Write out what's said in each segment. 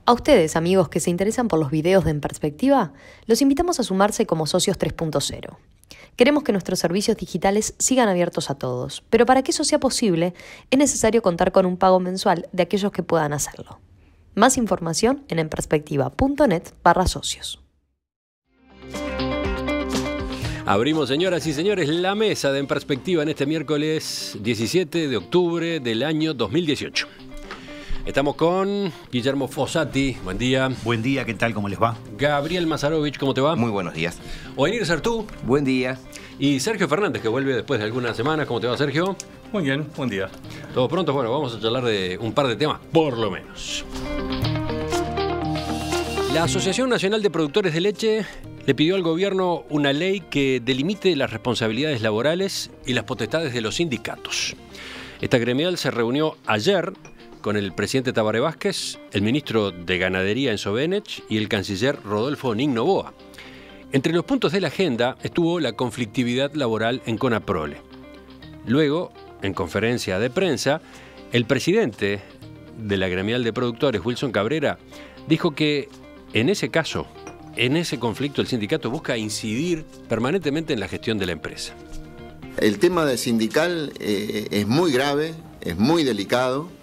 A ustedes, amigos que se interesan por los videos de En Perspectiva, los invitamos a sumarse como socios 3.0. Queremos que nuestros servicios digitales sigan abiertos a todos, pero para que eso sea posible, es necesario contar con un pago mensual de aquellos que puedan hacerlo. Más información en enperspectiva.net/socios. Abrimos, señoras y señores, la mesa de En Perspectiva en este miércoles 17 de octubre del año 2018. Estamos con Guillermo Fossati, buen día. Buen día, ¿qué tal? ¿Cómo les va? Gabriel Mazarovich, ¿cómo te va? Muy buenos días. Oenir Sartú. Buen día. Y Sergio Fernández, que vuelve después de algunas semanas. ¿Cómo te va, Sergio? Muy bien, buen día. ¿Todo pronto? Bueno, vamos a charlar de un par de temas, por lo menos. La Asociación Nacional de Productores de Leche le pidió al gobierno una ley que delimite las responsabilidades laborales y las potestades de los sindicatos. Esta gremial se reunió ayer con el presidente Tabaré Vázquez, el ministro de Ganadería Enzo Benech y el canciller Rodolfo Nin Noboa. Entre los puntos de la agenda estuvo la conflictividad laboral en Conaprole. Luego, en conferencia de prensa, el presidente de la gremial de productores, Wilson Cabrera, dijo que en ese caso, en ese conflicto, el sindicato busca incidir permanentemente en la gestión de la empresa. El tema del sindical es muy grave, es muy delicado.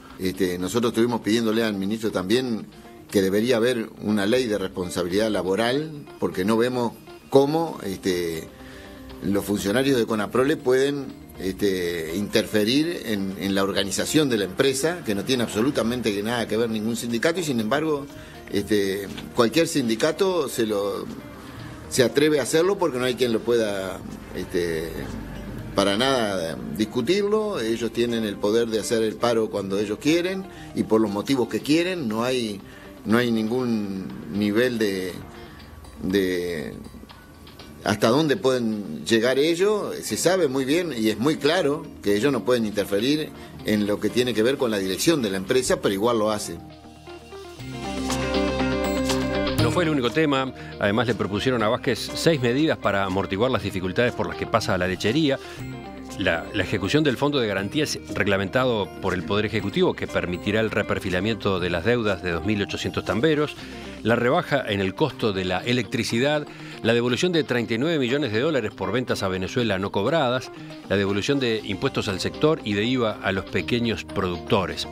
Nosotros estuvimos pidiéndole al ministro también que debería haber una ley de responsabilidad laboral, porque no vemos cómo los funcionarios de Conaprole pueden interferir en la organización de la empresa, que no tiene absolutamente nada que ver ningún sindicato, y sin embargo cualquier sindicato se atreve a hacerlo porque no hay quien lo pueda para nada discutirlo. Ellos tienen el poder de hacer el paro cuando ellos quieren y por los motivos que quieren. No hay ningún nivel de hasta dónde pueden llegar ellos. Se sabe muy bien y es muy claro que ellos no pueden interferir en lo que tiene que ver con la dirección de la empresa, pero igual lo hacen. No fue el único tema. Además le propusieron a Vázquez 6 medidas para amortiguar las dificultades por las que pasa la lechería. La ejecución del Fondo de Garantías reglamentado por el Poder Ejecutivo, que permitirá el reperfilamiento de las deudas de 2.800 tamberos, la rebaja en el costo de la electricidad, la devolución de 39 millones de dólares por ventas a Venezuela no cobradas, la devolución de impuestos al sector y de IVA a los pequeños productores.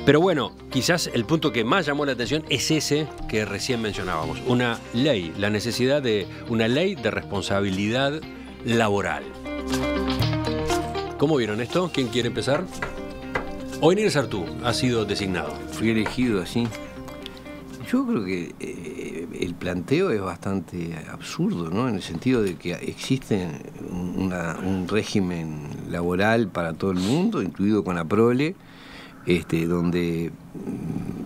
Pero bueno, quizás el punto que más llamó la atención es ese que recién mencionábamos, una ley, la necesidad de una ley de responsabilidad laboral. ¿Cómo vieron esto? ¿Quién quiere empezar? Oenir Sartú ha sido designado. Fui elegido así. Yo creo que el planteo es bastante absurdo, ¿no? En el sentido de que existe un régimen laboral para todo el mundo, incluido Conaprole, donde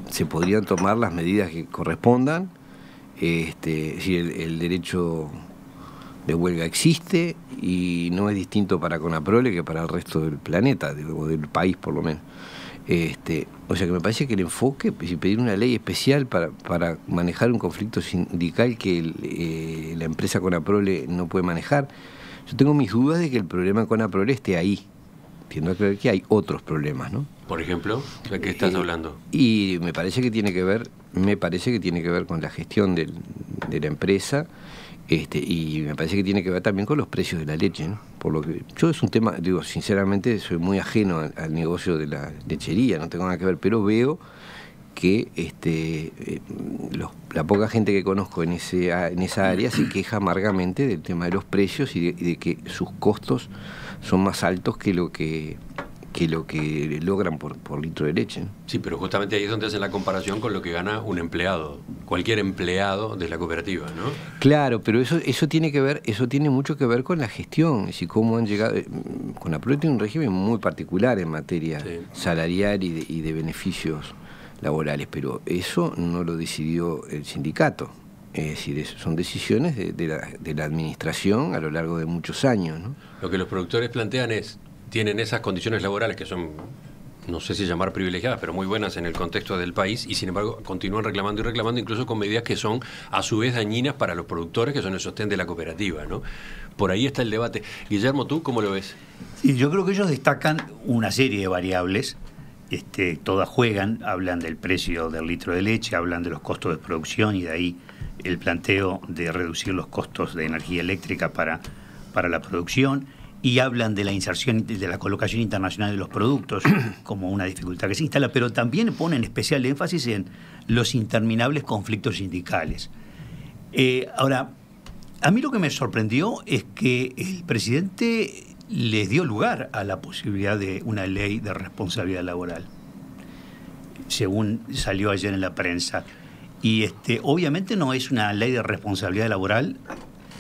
se podrían tomar las medidas que correspondan. Si el derecho de huelga existe y no es distinto para Conaprole que para el resto del planeta, o del país por lo menos. O sea que me parece que el enfoque, si pedir una ley especial para manejar un conflicto sindical que la empresa Conaprole no puede manejar, yo tengo mis dudas de que el problema de Conaprole esté ahí. Tiendo a creer que hay otros problemas, ¿no? Por ejemplo, ¿de qué estás hablando? Y me parece que tiene que ver con la gestión de la empresa. Y me parece que tiene que ver también con los precios de la leche, ¿no? Por lo que yo es un tema, digo, sinceramente soy muy ajeno al negocio de la lechería, no tengo nada que ver, pero veo que la poca gente que conozco en esa área se queja amargamente del tema de los precios y de que sus costos son más altos que lo que logran por litro de leche, ¿no? Sí, pero justamente ahí es donde hacen la comparación con lo que gana un empleado, cualquier empleado de la cooperativa, ¿no? Claro, pero eso tiene mucho que ver con la gestión, es decir, cómo han llegado. Conaprole tiene un régimen muy particular en materia salarial y de beneficios laborales, pero eso no lo decidió el sindicato. Es decir, son decisiones de la administración a lo largo de muchos años, ¿no? Lo que los productores plantean tienen esas condiciones laborales que son, no sé si llamar privilegiadas, pero muy buenas en el contexto del país, y sin embargo continúan reclamando y reclamando, incluso con medidas que son a su vez dañinas para los productores, que son el sostén de la cooperativa, ¿no? Por ahí está el debate. Guillermo, ¿tú cómo lo ves? Sí, yo creo que ellos destacan una serie de variables todas juegan, hablan del precio del litro de leche, hablan de los costos de producción y de ahí el planteo de reducir los costos de energía eléctrica para la producción, y hablan de la inserción, de la colocación internacional de los productos como una dificultad que se instala, pero también ponen especial énfasis en los interminables conflictos sindicales. Ahora, a mí lo que me sorprendió es que el presidente les dio lugar a la posibilidad de una ley de responsabilidad laboral, según salió ayer en la prensa. Y obviamente no es una ley de responsabilidad laboral,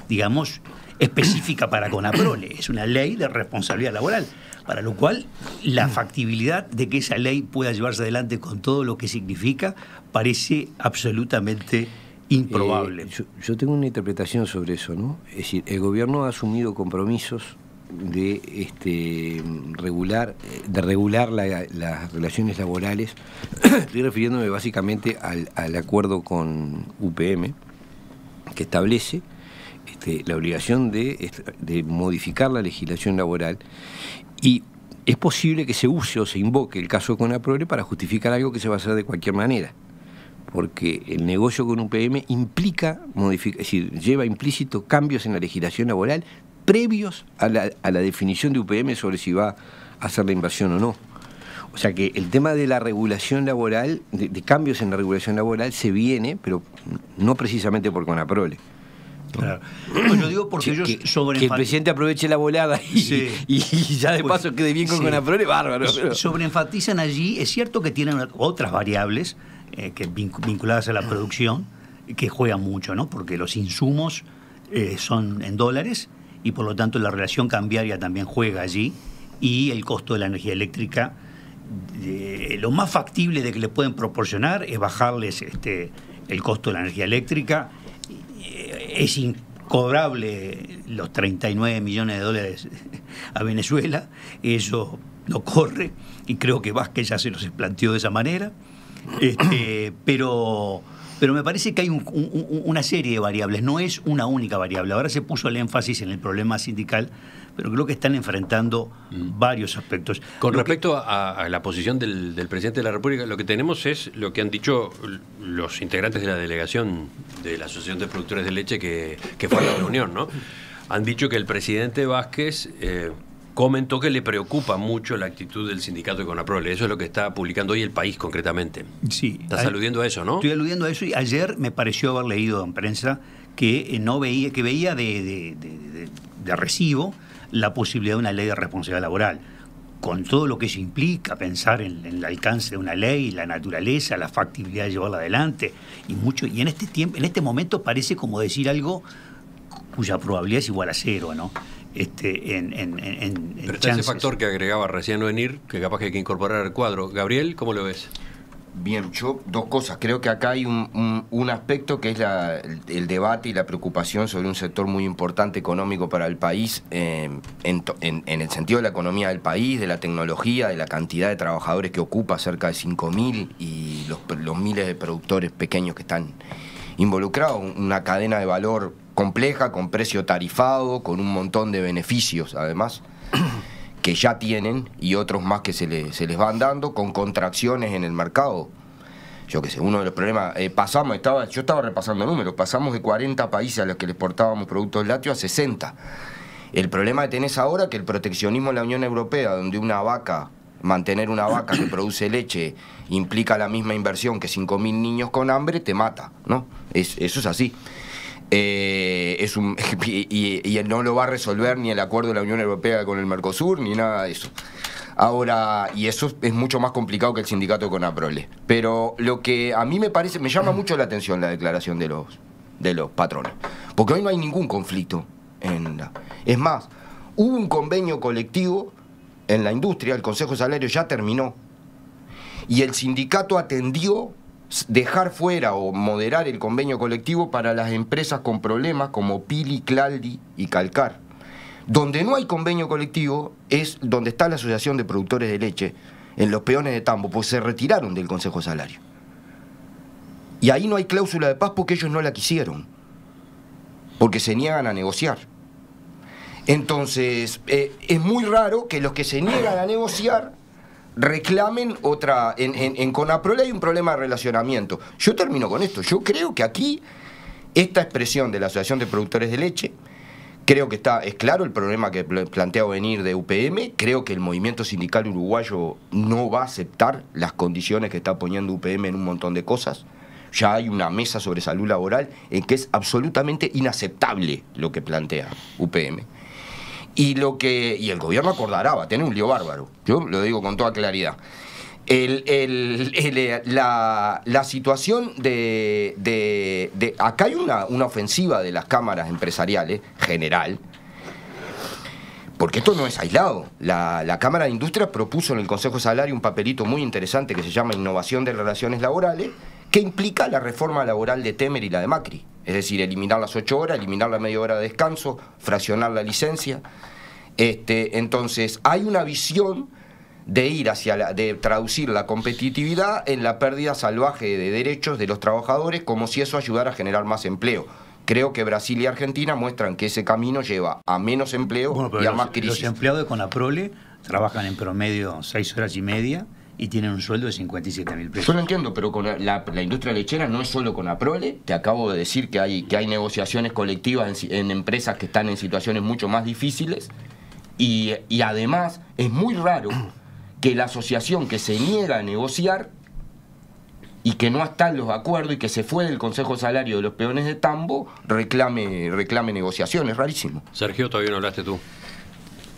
digamos, específica para Conaprole, es una ley de responsabilidad laboral, para lo cual la factibilidad de que esa ley pueda llevarse adelante con todo lo que significa parece absolutamente improbable. Yo tengo una interpretación sobre eso, ¿no? Es decir, el gobierno ha asumido compromisos de regular las relaciones laborales. Estoy refiriéndome básicamente al acuerdo con UPM, que establece la obligación de modificar la legislación laboral, y es posible que se use o se invoque el caso Conaprole para justificar algo que se va a hacer de cualquier manera, porque el negocio con UPM implica es decir, lleva implícito cambios en la legislación laboral previos a la definición de UPM sobre si va a hacer la inversión o no. O sea que el tema de la regulación laboral, de cambios en la regulación laboral, se viene, pero no precisamente por Conaprole. Claro. No, yo digo porque ellos que el presidente aproveche la volada y ya de paso quede bien con Conaprole, bárbaro. Sobreenfatizan allí, es cierto que tienen otras variables que vinculadas a la producción que juegan mucho, ¿no? Porque los insumos son en dólares y por lo tanto la relación cambiaria también juega allí, y el costo de la energía eléctrica, lo más factible de que le pueden proporcionar es bajarles el costo de la energía eléctrica. Es incobrable los 39 millones de dólares a Venezuela, eso no corre, y creo que Vázquez ya se los planteó de esa manera, pero me parece que hay una serie de variables, no es una única variable. Ahora se puso el énfasis en el problema sindical, pero creo que están enfrentando varios aspectos. Con respecto a la posición del presidente de la República, lo que tenemos es lo que han dicho los integrantes de la delegación de la Asociación de Productores de Leche que fue a la reunión, ¿no? Han dicho que el presidente Vázquez comentó que le preocupa mucho la actitud del sindicato de Conaprole. Eso es lo que está publicando hoy El País concretamente. Sí. Estás aludiendo a eso, ¿no? Estoy aludiendo a eso, y ayer me pareció haber leído en prensa que veía de recibo la posibilidad de una ley de responsabilidad laboral, con todo lo que eso implica, pensar en el alcance de una ley, la naturaleza, la factibilidad de llevarla adelante, y en este momento parece como decir algo cuya probabilidad es igual a cero, ¿no? Pero está ese factor que agregaba recién Venir, que capaz que hay que incorporar al cuadro. Gabriel, ¿cómo lo ves? Bien, yo dos cosas. Creo que acá hay un aspecto que es el debate y la preocupación sobre un sector muy importante económico para el país, en el sentido de la economía del país, de la tecnología, de la cantidad de trabajadores que ocupa, cerca de 5.000, y los miles de productores pequeños que están involucrados. Una cadena de valor compleja, con precio tarifado, con un montón de beneficios, además, que ya tienen, y otros más que se les van dando, con contracciones en el mercado. Yo qué sé, uno de los problemas, yo estaba repasando números, pasamos de 40 países a los que le exportábamos productos lácteos a 60. El problema que tenés ahora es que el proteccionismo en la Unión Europea, donde mantener una vaca que produce leche implica la misma inversión que 5.000 niños con hambre, te mata, ¿no? Eso es así. Y él no lo va a resolver ni el acuerdo de la Unión Europea con el Mercosur, ni nada de eso. Ahora, y eso es mucho más complicado que el sindicato de Conaprole. Pero lo que a mí me llama mucho la atención la declaración de los patrones. Porque hoy no hay ningún conflicto. Es más, hubo un convenio colectivo en la industria, el Consejo de Salario ya terminó, y el sindicato atendió dejar fuera o moderar el convenio colectivo para las empresas con problemas como Pili, Claldi y Calcar. Donde no hay convenio colectivo es donde está la Asociación de Productores de Leche, en los Peones de Tambo, pues se retiraron del Consejo de Salario. Y ahí no hay cláusula de paz porque ellos no la quisieron, porque se niegan a negociar. Entonces, es muy raro que los que se niegan a negociar reclamen otra... En Conaprole hay un problema de relacionamiento. Yo termino con esto. Yo creo que aquí, esta expresión de la Asociación de Productores de Leche, creo que es claro el problema que plantea venir de UPM. Creo que el movimiento sindical uruguayo no va a aceptar las condiciones que está poniendo UPM en un montón de cosas. Ya hay una mesa sobre salud laboral en que es absolutamente inaceptable lo que plantea UPM. Y el gobierno acordará, va a tener un lío bárbaro. Yo lo digo con toda claridad. La situación acá hay una ofensiva de las cámaras empresariales, general, porque esto no es aislado. La Cámara de Industria propuso en el Consejo de Salario un papelito muy interesante que se llama Innovación de Relaciones Laborales, que implica la reforma laboral de Temer y la de Macri. Es decir, eliminar las 8 horas, eliminar la media hora de descanso, fraccionar la licencia. Entonces, hay una visión de ir de traducir la competitividad en la pérdida salvaje de derechos de los trabajadores, como si eso ayudara a generar más empleo. Creo que Brasil y Argentina muestran que ese camino lleva a menos empleo y a más crisis. Los empleados de Conaprole trabajan en promedio 6 horas y media y tienen un sueldo de 57.000 pesos. Yo lo entiendo, pero con la industria lechera no es solo Conaprole. Te acabo de decir que hay negociaciones colectivas en empresas que están en situaciones mucho más difíciles. Y además es muy raro que la asociación que se niega a negociar y que no está en los acuerdos y que se fue del Consejo de Salario de los peones de Tambo reclame negociaciones. Rarísimo. Sergio, todavía no hablaste tú.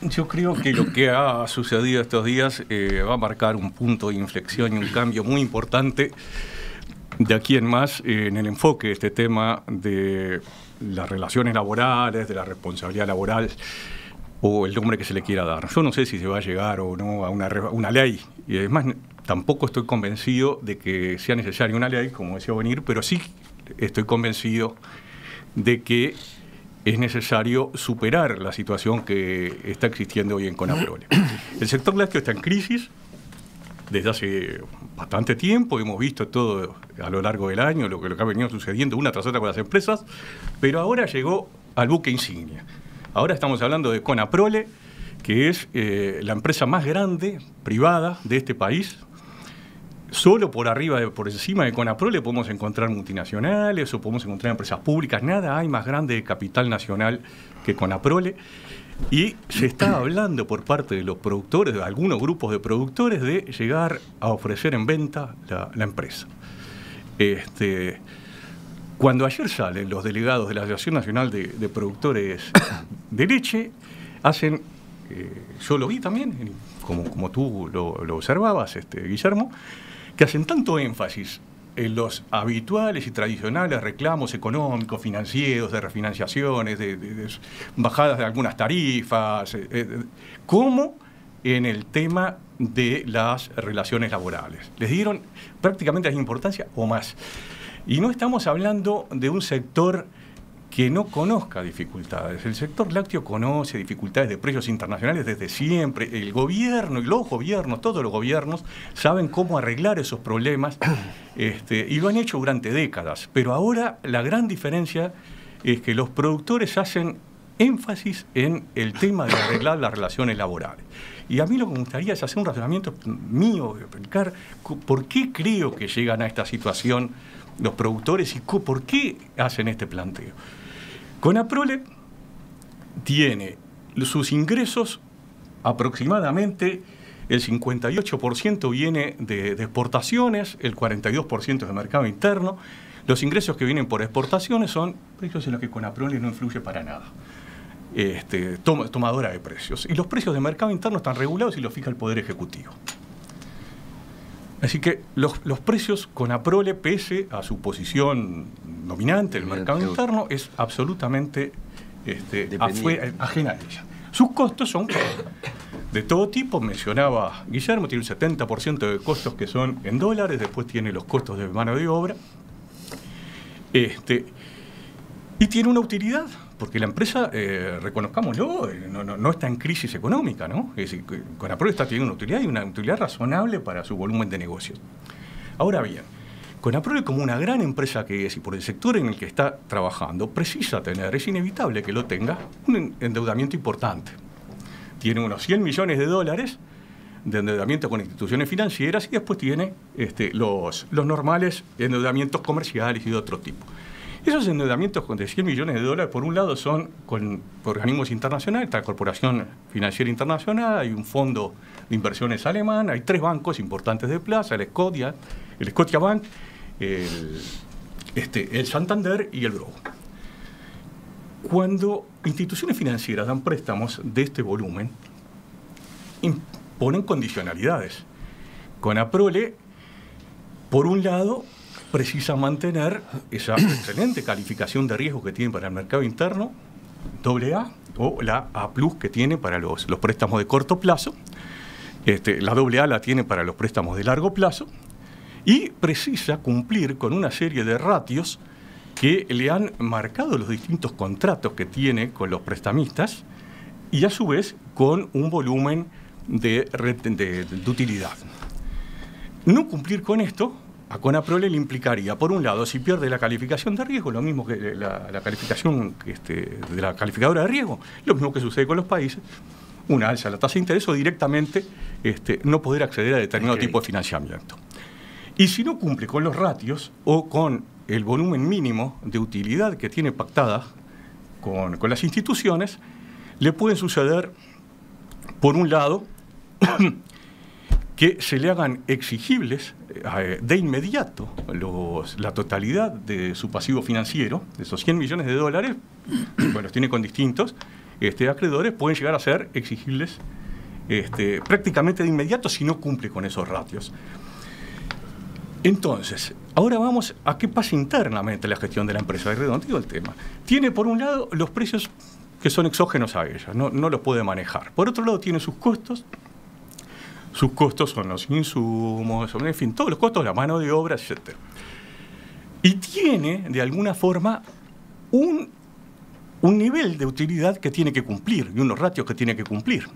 Yo creo que lo que ha sucedido estos días va a marcar un punto de inflexión y un cambio muy importante de aquí en más en el enfoque de este tema de las relaciones laborales, de la responsabilidad laboral, o el nombre que se le quiera dar. Yo no sé si se va a llegar o no a una ley, y además tampoco estoy convencido de que sea necesaria una ley, como decía Venir, pero sí estoy convencido de que es necesario superar la situación que está existiendo hoy en Conaprole. El sector lácteo está en crisis desde hace bastante tiempo, hemos visto todo a lo largo del año, lo que ha venido sucediendo una tras otra con las empresas, pero ahora llegó al buque insignia. Ahora estamos hablando de Conaprole, que es la empresa más grande, privada, de este país. Solo por encima de Conaprole podemos encontrar multinacionales o podemos encontrar empresas públicas. Nada hay más grande de capital nacional que Conaprole. Y se está hablando por parte de los productores, de algunos grupos de productores, de llegar a ofrecer en venta la empresa. Cuando ayer salen los delegados de la Asociación Nacional de Productores de Leche, hacen, yo lo vi también, como tú lo observabas, Guillermo, que hacen tanto énfasis en los habituales y tradicionales reclamos económicos, financieros, de refinanciaciones, de bajadas de algunas tarifas, como en el tema de las relaciones laborales. Les dieron prácticamente la importancia o más. Y no estamos hablando de un sector que no conozca dificultades. El sector lácteo conoce dificultades de precios internacionales desde siempre. El gobierno y los gobiernos, todos los gobiernos, saben cómo arreglar esos problemas y lo han hecho durante décadas. Pero ahora la gran diferencia es que los productores hacen énfasis en el tema de arreglar las relaciones laborales. Y a mí lo que me gustaría es hacer un razonamiento mío, explicar por qué creo que llegan a esta situación los productores y por qué hacen este planteo. Conaprole tiene sus ingresos aproximadamente, el 58% viene de exportaciones, el 42% de mercado interno. Los ingresos que vienen por exportaciones son precios en los que Conaprole no influye para nada. Tomadora de precios. Y los precios de mercado interno están regulados y los fija el Poder Ejecutivo. Así que los precios Conaprole, pese a su posición dominante en el mercado interno, es absolutamente ajena a ella. Sus costos son de todo tipo. Mencionaba Guillermo, tiene un 70% de costos que son en dólares, después tiene los costos de mano de obra. Y tiene una utilidad, porque la empresa, reconozcámoslo, no está en crisis económica, ¿no? Es decir, Conaprole está teniendo una utilidad y una utilidad razonable para su volumen de negocios. Ahora bien, Conaprole, como una gran empresa que es y por el sector en el que está trabajando, precisa tener, es inevitable que lo tenga, un endeudamiento importante. Tiene unos 100 millones de dólares de endeudamiento con instituciones financieras y después tiene los normales endeudamientos comerciales y de otro tipo. Esos endeudamientos de 100 millones de dólares, por un lado, son con organismos internacionales, está la Corporación Financiera Internacional, hay un fondo de inversiones alemán, hay 3 bancos importantes de plaza, el Scotiabank, el Santander y el Brown. Cuando instituciones financieras dan préstamos de este volumen, imponen condicionalidades. Conaprole, por un lado, precisa mantener esa excelente calificación de riesgo que tiene para el mercado interno, AA, o la A+ que tiene para los préstamos de corto plazo. La AA la tiene para los préstamos de largo plazo, y precisa cumplir con una serie de ratios que le han marcado los distintos contratos que tiene con los prestamistas y a su vez con un volumen de utilidad. No cumplir con esto a Conaprole le implicaría, por un lado, si pierde la calificación de riesgo, lo mismo que la calificación de la calificadora de riesgo, lo mismo que sucede con los países, una alza de la tasa de interés o directamente no poder acceder a determinado tipo de financiamiento. Y si no cumple con los ratios o con el volumen mínimo de utilidad que tiene pactada con las instituciones, le pueden suceder, por un lado, que se le hagan exigibles de inmediato la totalidad de su pasivo financiero, de esos 100 millones de dólares, bueno, tiene con distintos acreedores, pueden llegar a ser exigibles prácticamente de inmediato si no cumple con esos ratios. Entonces, ahora vamos a qué pasa internamente en la gestión de la empresa. He redondeado el tema. Tiene, por un lado, los precios que son exógenos a ella, no los puede manejar. Por otro lado, tiene sus costos. Sus costos son los insumos, en fin, todos los costos, la mano de obra, etc. Y tiene, de alguna forma, un nivel de utilidad que tiene que cumplir y unos ratios que tiene que cumplir.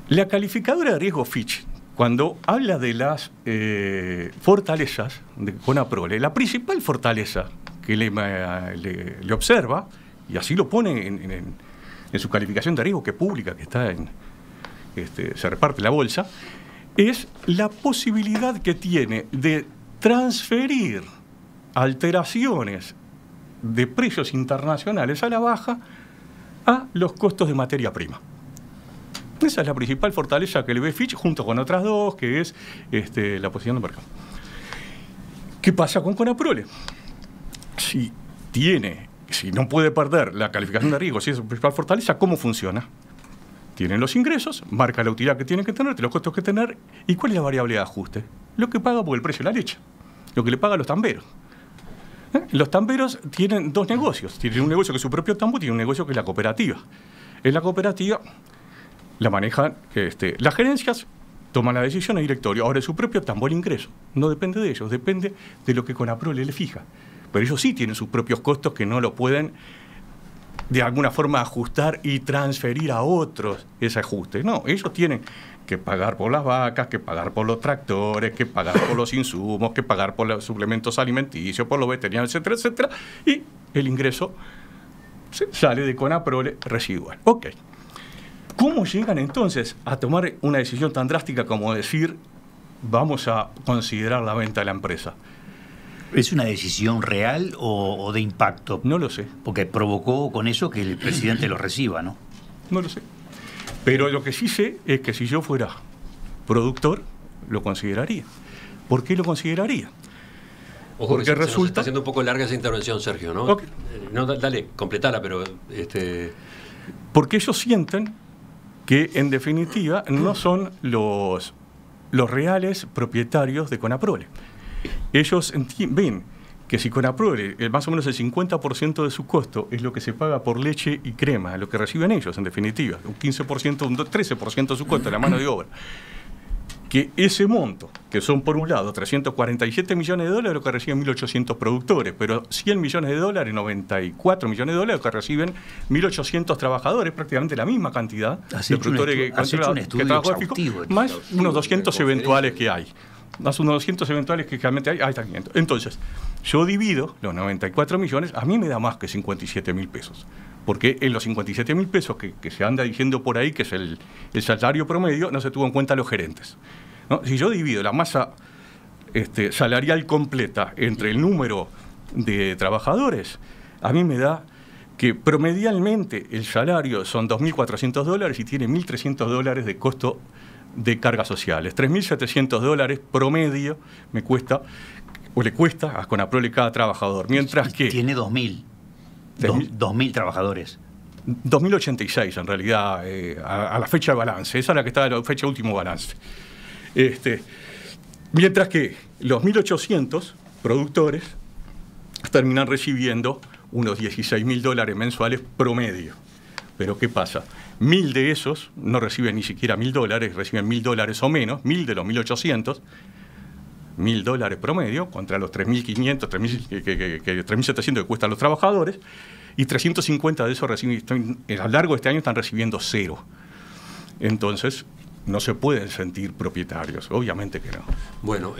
La calificadora de riesgo Fitch, cuando habla de las fortalezas de Conaprole, la principal fortaleza que le observa, y así lo pone en su calificación de riesgo que pública, que está se reparte la bolsa, es la posibilidad que tiene de transferir alteraciones de precios internacionales a la baja a los costos de materia prima. Esa es la principal fortaleza que le ve Fitch, junto con otras dos, que es la posición de mercado. ¿Qué pasa con Conaprole? Si no puede perder la calificación de riesgo, si es su principal fortaleza, ¿cómo funciona? Tienen los ingresos, marca la utilidad que tienen que tener, los costos que tener, ¿y cuál es la variable de ajuste? Lo que paga por el precio de la leche, lo que le paga a los tamberos. Los tamberos tienen 2 negocios. Tienen un negocio que es su propio tambo y tienen un negocio que es la cooperativa. En la cooperativa la manejan las gerencias, toman la decisión el directorio. Ahora, su propio tambo, el ingreso, no depende de ellos, depende de lo que Conaprole le fija. Pero ellos sí tienen sus propios costos que no lo pueden de alguna forma ajustar y transferir a otros ese ajuste. No, ellos tienen que pagar por las vacas, que pagar por los tractores, que pagar por los insumos, que pagar por los suplementos alimenticios, por los veterinarios, etcétera, etcétera, y el ingreso sale de Conaprole residual. Ok. ¿Cómo llegan entonces a tomar una decisión tan drástica como decir vamos a considerar la venta de la empresa? ¿Es una decisión real o de impacto? No lo sé. Porque provocó con eso que el presidente lo reciba, ¿no? No lo sé. Pero lo que sí sé es que si yo fuera productor, lo consideraría. ¿Por qué lo consideraría? Ojo, porque resulta... Se nos está resulta... haciendo un poco larga esa intervención, Sergio, ¿no? Okay. No, dale, completala, pero... Porque ellos sienten que, en definitiva, no son los reales propietarios de Conaprole. Ellos ven que si Conaprole, más o menos el 50% de su costo es lo que se paga por leche y crema, lo que reciben ellos, en definitiva, un 15%, un 13% de su costo, la mano de obra, que ese monto, que son por un lado 347 millones de dólares, lo que reciben 1.800 productores, pero 100 millones de dólares, 94 millones de dólares, lo que reciben 1.800 trabajadores, prácticamente la misma cantidad de productores que trabajan, más unos 200 eventuales que hay. Más unos 200 eventuales que realmente hay, está 500. Entonces, yo divido los 94 millones, a mí me da más que 57.000 pesos. porque en los 57.000 pesos que se anda diciendo por ahí, que es el salario promedio, no se tuvo en cuenta los gerentes, ¿no? Si yo divido la masa salarial completa entre el número de trabajadores, a mí me da que promedialmente el salario son $2.400 y tiene $1.300 de costo de cargas sociales. $3.700 promedio me cuesta, o le cuesta a Conaprole cada trabajador. Mientras que... Tiene 2.000 trabajadores. 2.086 en realidad, a la fecha de balance. Esa es la que está a la fecha de último balance. Mientras que los 1.800 productores terminan recibiendo unos $16.000 mensuales promedio. Pero ¿qué pasa? 1.000 de esos no reciben ni siquiera $1.000, reciben $1.000 o menos, 1.000 de los 1.800, $1.000 promedio contra los 3.500, 3.700 que cuestan los trabajadores, y 350 de esos reciben, a lo largo de este año están recibiendo 0. Entonces, no se pueden sentir propietarios, obviamente que no. Bueno,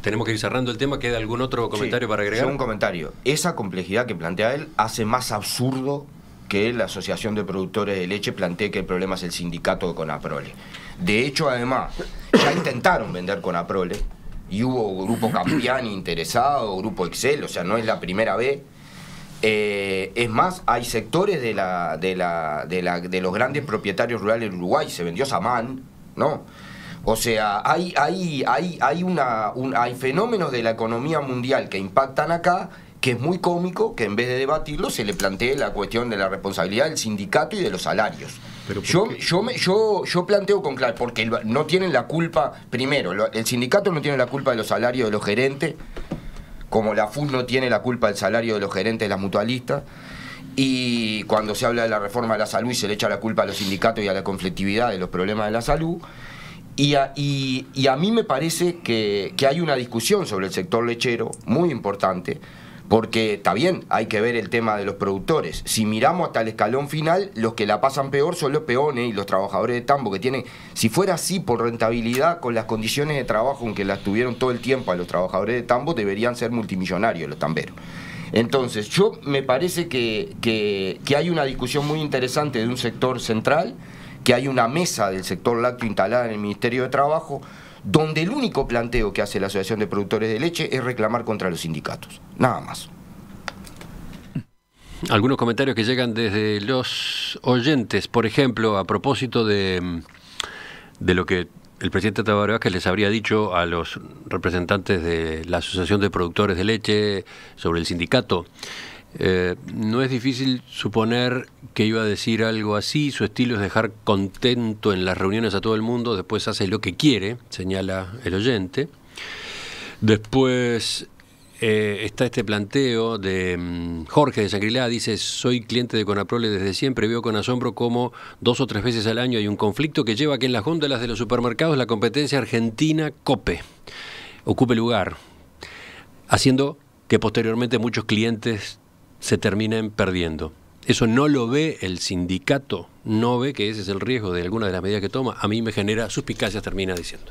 tenemos que ir cerrando el tema. ¿Queda algún otro comentario para agregar? Un comentario. Esa complejidad que plantea él hace más absurdo que la Asociación de Productores de Leche plantee que el problema es el sindicato de Conaprole. De hecho, además, ya intentaron vender Conaprole y hubo Grupo Campiani interesado, Grupo Excel, o sea, no es la primera vez. Es más, hay sectores de los grandes propietarios rurales en Uruguay, se vendió Samán, ¿no? O sea, hay fenómenos de la economía mundial que impactan acá, que es muy cómico que en vez de debatirlo se le plantee la cuestión de la responsabilidad del sindicato y de los salarios. Yo planteo con claro, porque no tienen la culpa, primero, el sindicato no tiene la culpa de los salarios de los gerentes, como la FUS no tiene la culpa del salario de los gerentes de las mutualistas, y cuando se habla de la reforma de la salud y se le echa la culpa a los sindicatos y a la conflictividad de los problemas de la salud, y a mí me parece que hay una discusión sobre el sector lechero muy importante, porque está bien, hay que ver el tema de los productores. Si miramos hasta el escalón final, los que la pasan peor son los peones y los trabajadores de tambo, que tienen, si fuera así por rentabilidad, con las condiciones de trabajo en que las tuvieron todo el tiempo a los trabajadores de tambo, deberían ser multimillonarios los tamberos. Entonces, yo me parece que hay una discusión muy interesante de un sector central, que hay una mesa del sector lácteo instalada en el Ministerio de Trabajo, donde el único planteo que hace la Asociación de Productores de Leche es reclamar contra los sindicatos, nada más. Algunos comentarios que llegan desde los oyentes, por ejemplo, a propósito de lo que el presidente Tabaré Vázquez les habría dicho a los representantes de la Asociación de Productores de Leche sobre el sindicato. No es difícil suponer que iba a decir algo así. Su estilo es dejar contento en las reuniones a todo el mundo, después hace lo que quiere, señala el oyente. Después está este planteo de Jorge de Sangrilá, dice: soy cliente de Conaprole desde siempre, veo con asombro cómo 2 o 3 veces al año hay un conflicto que lleva a que en las góndolas de los supermercados la competencia argentina COPE ocupe lugar, haciendo que posteriormente muchos clientes se terminen perdiendo. Eso no lo ve el sindicato, no ve que ese es el riesgo de alguna de las medidas que toma. A mí me genera suspicacias, termina diciendo.